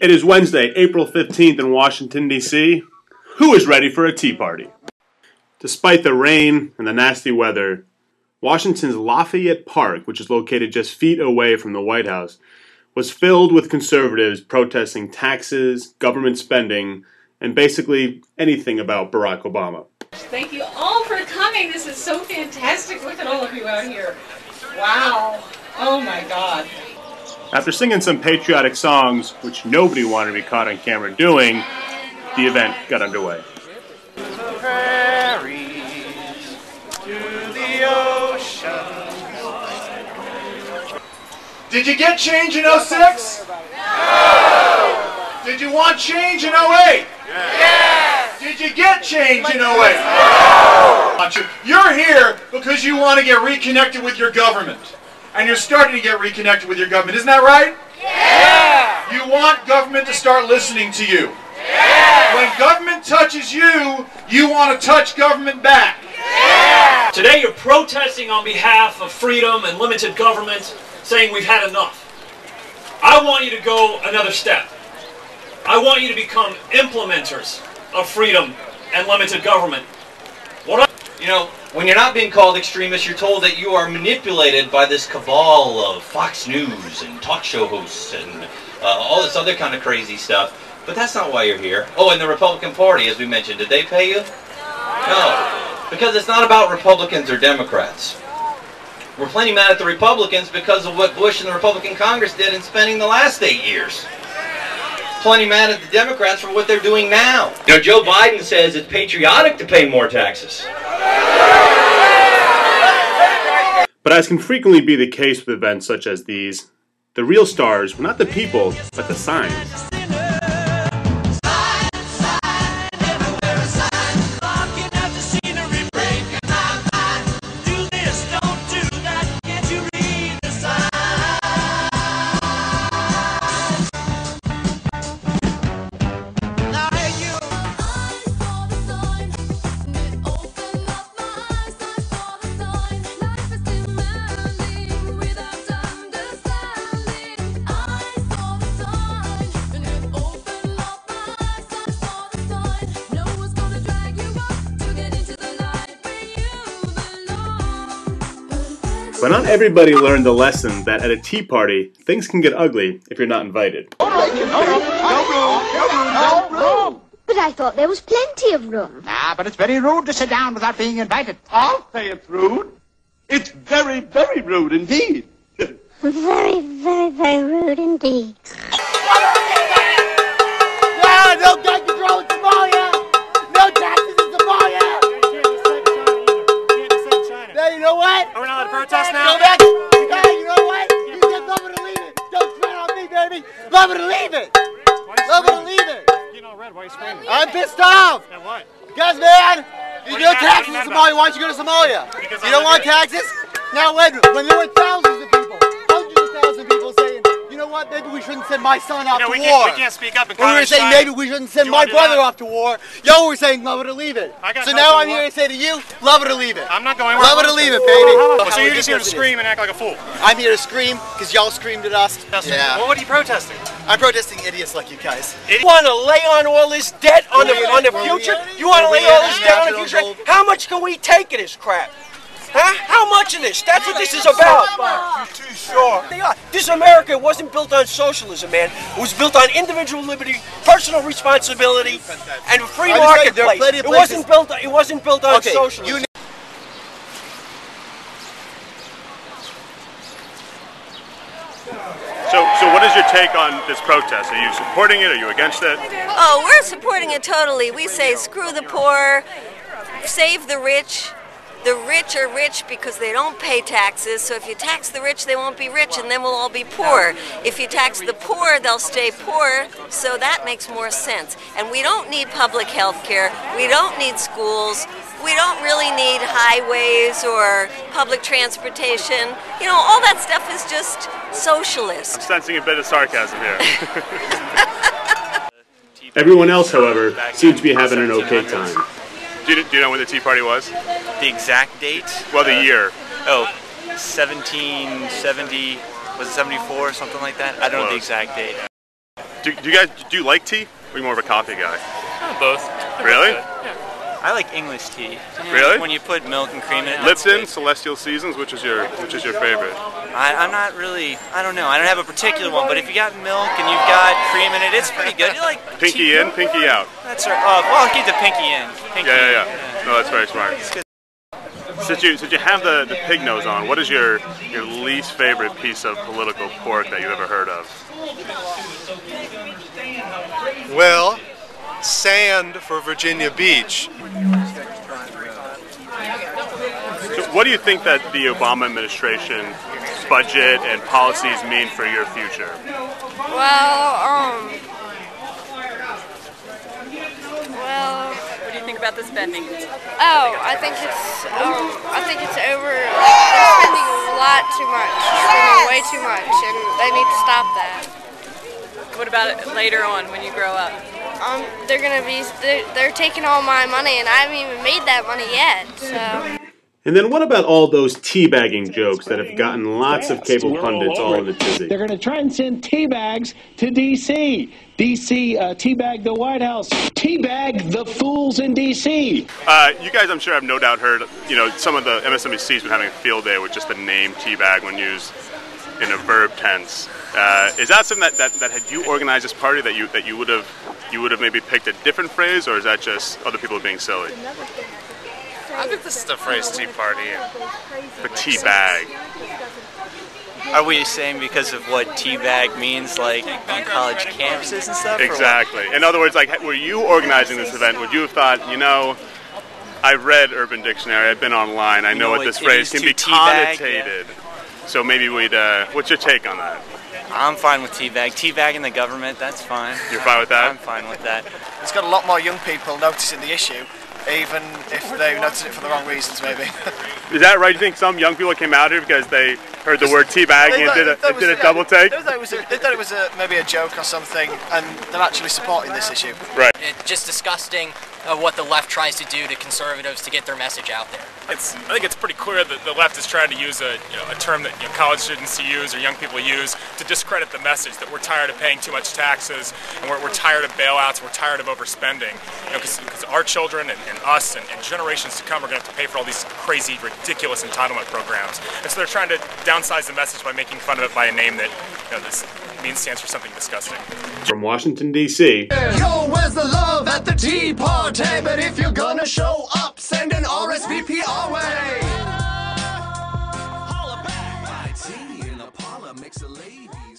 It is Wednesday, April 15th in Washington, D.C. Who is ready for a tea party? Despite the rain and the nasty weather, Washington's Lafayette Park, which is located just feet away from the White House, was filled with conservatives protesting taxes, government spending, and basically anything about Barack Obama. Thank you all for coming. This is so fantastic. Look at all of you out here. Wow. Oh my God. After singing some patriotic songs, which nobody wanted to be caught on camera doing, the event got underway. Prairies to the ocean. Did you get change in 06? No! Did you want change in 08? Yes! Did you get change in 08? No! You're here because you want to get reconnected with your government. And you're starting to get reconnected with your government. Isn't that right? Yeah! You want government to start listening to you. Yeah! When government touches you, you want to touch government back. Yeah! Today you're protesting on behalf of freedom and limited government, saying we've had enough. I want you to go another step. I want you to become implementers of freedom and limited government. You know, when you're not being called extremist, you're told that you are manipulated by this cabal of Fox News and talk show hosts and all this other kind of crazy stuff. But that's not why you're here. Oh, and the Republican Party, as we mentioned, did they pay you? No, because it's not about Republicans or Democrats. We're plenty mad at the Republicans because of what Bush and the Republican Congress did in spending the last 8 years. Plenty mad at the Democrats for what they're doing now. You know, Joe Biden says it's patriotic to pay more taxes. But as can frequently be the case with events such as these, the real stars were not the people, but the signs. But not everybody learned the lesson that at a tea party, things can get ugly if you're not invited. No room! But I thought there was plenty of room. Ah, but it's very rude to sit down without being invited. I'll say it's rude. It's very, very rude indeed. Very, very, very rude indeed. Yeah, no gun control in Somalia! No taxes in Somalia! Hey, you know what? Are we not allowed to protest now? Go back. Hey, you know what? You said love it or leave it. Don't tread on me, baby. Love it or leave it. Love it or leave it. Getting all red. Why are you screaming? I'm pissed off. At what? Because, man, you no taxes in Somalia. Why don't you go to Somalia? You don't want taxes? Now, when there were thousands of people, hundreds of thousands of people saying, you know what, maybe we shouldn't send my son off to war. We can't speak up. We were saying maybe we shouldn't send my brother off to war. Y'all were saying love it or leave it. So now I'm here to say to you, love it or leave it. I'm not going. Love it or leave it, baby. So you're just here to scream and act like a fool? I'm here to scream because y'all screamed at us. Yeah. Well, what are you protesting? I'm protesting idiots like you guys. You want to lay on all this debt on the future? You want to lay all this debt on the future? How much can we take of this crap? Huh? How much of this? That's what this is about. You're too sure. This America wasn't built on socialism, man. It was built on individual liberty, personal responsibility, and a free marketplace. It wasn't built on socialism. So what is your take on this protest? Are you supporting it? Are you against it? Oh, we're supporting it totally. We say screw the poor, save the rich. The rich are rich because they don't pay taxes, so if you tax the rich, they won't be rich, and then we'll all be poor. If you tax the poor, they'll stay poor, so that makes more sense. And we don't need public health care. We don't need schools. We don't really need highways or public transportation. You know, all that stuff is just socialist. I'm sensing a bit of sarcasm here. Everyone else, however, seems to be having an okay time. Do you know when the Tea Party was? The exact date? Well, the year. Oh, 1770. Was it 74 or something like that? I don't know the exact date. Do you like tea? Or are you more of a coffee guy? Both. Really? Yeah. I like English tea. Really? When you put milk and cream in it. Lipton, Celestial Seasons, which is your favorite? I'm not really, I don't know. I don't have a particular one, but if you got milk and you've got cream in it, it's pretty good. You like pinky in, pinky out. That's right. Well, I'll keep the pinky in. Yeah. No, that's very smart. Since you have the pig nose on, what is your least favorite piece of political pork that you've ever heard of? Well, sand for Virginia Beach. So what do you think that the Obama administration's budget and policies mean for your future? What do you think about the spending? Oh, I think it's over. They're spending a lot too much. Spending way too much, and they need to stop that. What about it later on when you grow up? They're taking all my money, and I haven't even made that money yet. So. And then what about all those teabagging jokes that have gotten lots of cable pundits all in a tizzy? They're going to try and send teabags to D.C. D.C. Teabag the White House. Teabag the fools in D.C. You guys, I'm sure, have no doubt heard, some of the MSNBC's been having a field day with just the name teabag when used in a verb tense. Is that something that had you organized this party that you would have maybe picked a different phrase, or is that just other people being silly? I think this is the phrase tea party. But teabag. Are we saying because of what teabag means, like on college campuses and stuff? Exactly. In other words, like, were you organizing this event? Would you have thought, I've read Urban Dictionary, I've been online, I know what this phrase can be connotated. Yeah. So maybe what's your take on that? I'm fine with teabag. Teabagging the government, that's fine. You're fine with that? I'm fine with that. It's got a lot more young people noticing the issue, even if they notice it for the wrong reasons, maybe. Is that right? You think some young people came out here because they heard the word teabagging and did a double take? They thought it was maybe a joke or something, and they're actually supporting this issue. Right. It's just disgusting what the left tries to do to conservatives to get their message out there. I think it's pretty clear that the left is trying to use a term that college students use or young people use to discredit the message that we're tired of paying too much taxes and we're tired of bailouts, we're tired of overspending. Because our children and us and generations to come are going to have to pay for all these crazy, ridiculous entitlement programs. And so they're trying to downsize the message by making fun of it by a name that this means stands for something disgusting. From Washington, D.C. Yo, where's the love at the tea party? But if you're gonna show up, send an RSVP our way. Holla back. Tea in a parlor makes the ladies